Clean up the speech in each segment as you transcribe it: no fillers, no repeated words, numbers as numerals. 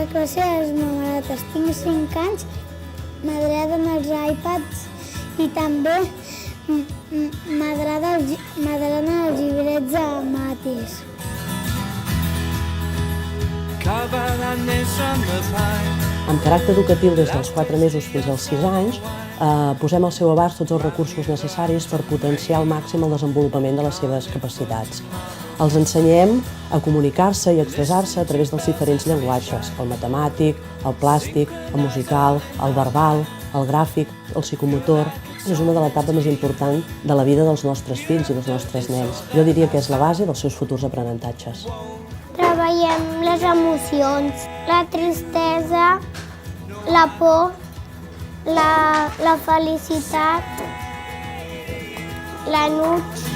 La classe de les mameretes. Tinc 5 anys, m'agraden els iPads i també m'agraden els llibrets de mates. Amb caràcter educatiu des dels 4 mesos fins als 6 anys, posem al seu abast tots els recursos necessaris per potenciar al màxim el desenvolupament de les seves capacitats. Els ensenyem a comunicar-se i a expressar-se a través dels diferents llenguatges, el matemàtic, el plàstic, el musical, el verbal, el gràfic, el psicomotor. És una de l'etapa més important de la vida dels nostres fills i dels nostres nens. Jo diria que és la base dels seus futurs aprenentatges. Treballem les emocions, la tristesa, la por, la felicitat, l'enuig.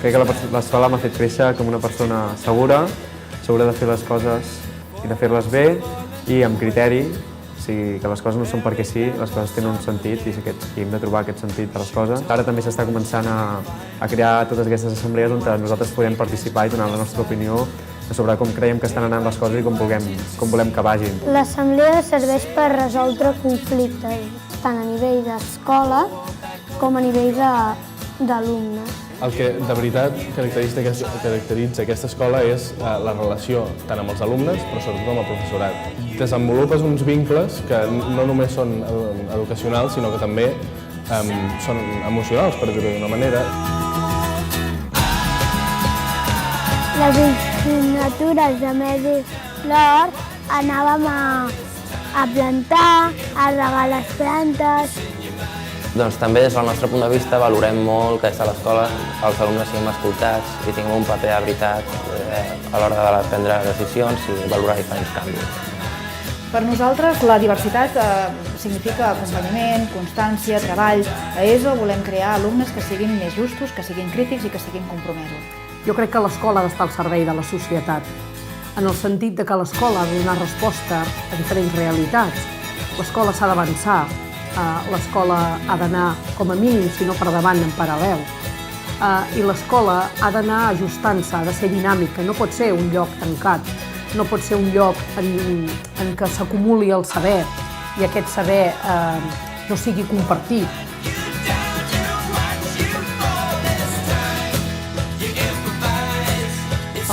Crec que l'escola m'ha fet créixer com una persona segura de fer les coses i de fer-les bé i amb criteri, o sigui, que les coses no són perquè sí, les coses tenen un sentit i hem de trobar aquest sentit de les coses. Ara també s'està començant a crear totes aquestes assemblees on nosaltres podem participar i donar la nostra opinió sobre com creiem que estan anant les coses i com volem que vagin. L'assemblea serveix per resoldre conflictes, tant a nivell d'escola com a nivell d'alumnes. El que de veritat caracteritza aquesta escola és la relació tant amb els alumnes, però sobretot amb el professorat. Desenvolupes uns vincles que no només són educacionals, sinó que també són emocionals, per dir-ho d'una manera. Les assignatures de medi flor anàvem a plantar, a regar les plantes. Doncs també des del nostre punt de vista valorem molt que des de l'escola els alumnes siguem escoltats i tinguem un paper de veritat a l'hora de prendre decisions i valorar diferents canvis. Per nosaltres la diversitat significa acompanyament, constància, treball. A ESO volem crear alumnes que siguin més justos, que siguin crítics i que siguin compromesos. Jo crec que l'escola ha d'estar al servei de la societat, en el sentit de que l'escola ha de donar resposta a diferents realitats. L'escola s'ha d'avançar, l'escola ha d'anar com a mínim, si no per davant, en paral·lel. I l'escola ha d'anar ajustant-se, ha de ser dinàmica, no pot ser un lloc tancat, no pot ser un lloc en què s'acumuli el saber i aquest saber no sigui compartit.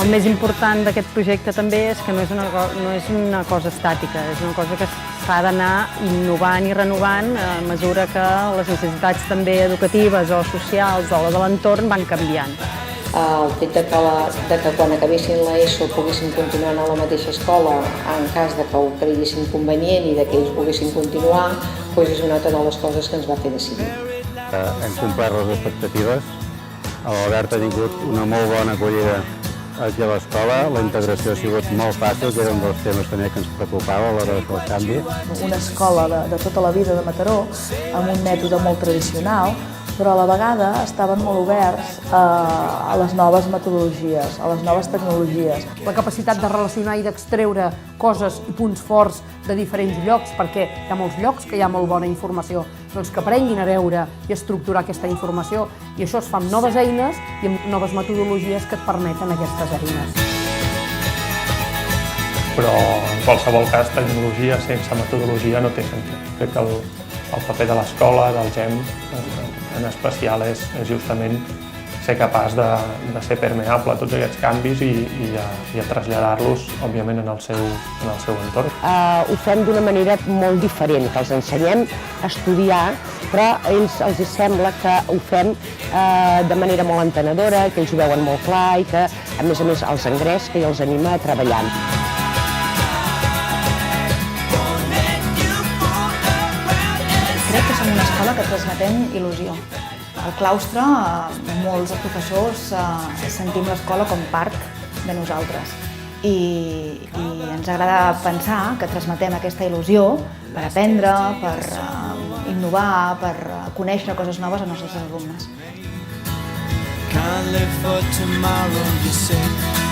El més important d'aquest projecte també és que no és una cosa estàtica, és una cosa que s'ha d'anar innovant i renovant a mesura que les necessitats també educatives o socials o de l'entorn van canviant. El fet que quan acabessin l'ESO poguessin continuar a la mateixa escola en cas que ho creguessin convenient i que ells poguessin continuar, és una altra de les coses que ens va fer decidir. Hem complert les expectatives. L'Albert ha tingut una molt bona acollida aquí a l'escola, la integració ha sigut molt fàcil, que era un dels temes també que ens preocupava a l'hora de fer el canvi. Una escola de tota la vida de Mataró, amb un mètode molt tradicional, però a la vegada estaven molt oberts a les noves metodologies, a les noves tecnologies. La capacitat de relacionar i d'extreure coses i punts forts de diferents llocs, perquè hi ha molts llocs que hi ha molt bona informació, doncs que aprenguin a veure i estructurar aquesta informació, i això es fa amb noves eines i amb noves metodologies que et permeten aquestes eines. Però en qualsevol cas, tecnologia sense metodologia no té sentit. Crec que el paper de l'escola, del GEM, en especial és justament ser capaç de ser permeable a tots aquests canvis i a traslladar-los, òbviament, en el seu entorn. Ho fem d'una manera molt diferent, que els ensenyem a estudiar, però a ells els sembla que ho fem de manera molt entenedora, que ells ho veuen molt clar i que, a més, els engresca i els anima a treballar. Crec que som una escola que transmetem il·lusió. Al claustre, molts professors sentim l'escola com part de nosaltres. I ens agrada pensar que transmetem aquesta il·lusió per aprendre, per innovar, per conèixer coses noves als nostres alumnes. Can't live for tomorrow, you say.